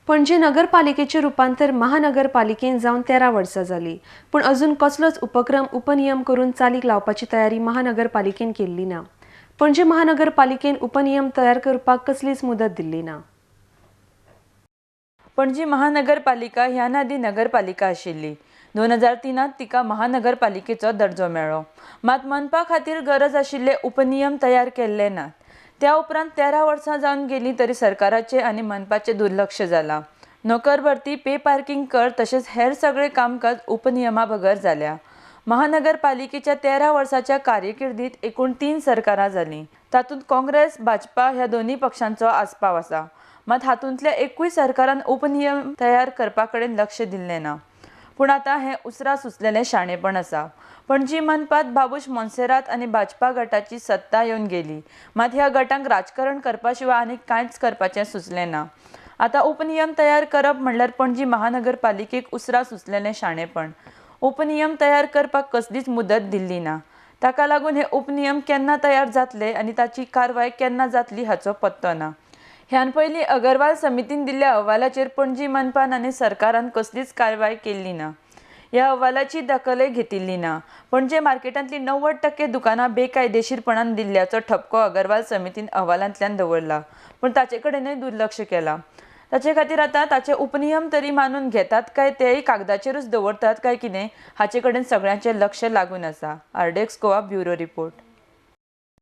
पणजी नगरपालिकेचे रूपांतर महानगरपालिकेन जावन 13 वर्सां जाली, पण अजून कसलोच उपक्रम उपनियम करून चालीक लावपाची तयारी महानगरपालिकेन केल्ली ना। पणजी महानगरपालिकेन उपनियम तयार करपाक कसलीच मुदत दिल्ली ना। पणजी महानगरपालिका ह्या आदी नगरपालिका आशिल्ली। 2003त तिका महानगरपालिकेचो दर्जो मेळ्ळो। मात मनपा खातीर गरज आशिल्ले उपनियम तयार केल्ले नात। त्या उपरांत 13 वर्सां जावन गेली तरी सरकाराचे आनी मनपाचे दुर्लक्ष जाला। नोकर भरती, पे पार्किंग कर तशेंच हेर सगळे कामकाज उपनियमा बगर जाल्या। महानगरपालिकेच्या 13 वर्साच्या कारकिर्दीत एकूण 3 सरकारां जालीं। तातूंत काँग्रेस, भाजपा ह्या दोन्ही पक्षांचो आस्पाव आसा। मात हातूंतल्या एकूय सरकारान उपनियम तयार करपा कडेन लक्ष दिल्लें ना। पूण आतां हें उसरा सुचलेलें शाणेपण आसा। पणजी मनपात बाबूश मोन्सेरात आनी भाजपा गटाची सत्ता येवन गेली, मात ह्या गटांक राजकारण करपा शिवाय आनी कांयच करपाचें सुचलें ना। आतां उपनियम तयार करप म्हणल्यार पणजी महानगरपालिकेक उसरा सुचलेलें शाणेपण। उपनियम तयार करपाक कसलीच मुदत दिल्ली ना। ताका लागून हे उपनियम केन्ना तयार जातले आनी ताची कारवाय केन्ना जातली हाचो पत्तो ना। ह्यान पयलीं अगरवाल समितीन दिल्ल्या अहवालाचेर पणजी मनपान आनी सरकारान कसलीच कारवाय केल्ली ना। ह्या अहवालाची दखलय घेतिल्ली ना। पणजे मार्केटांतली 90% दुकानां बेकायदेशीरपणान दिल्ल्याचो ठपको अगरवाल समितीन अहवालांतल्यान दवरला, पण ताचे कडेनय दुर्लक्ष केलां। ताचे खातीर आतां ताचे उपनियम तरी मानून घेतात काय तेय कागदाचेरूच दवरतात काय कितें हाचे कडेन सगळ्यांचें लक्ष लागून आसा। आरडेक्स गोवा ब्युरो रिपोर्ट।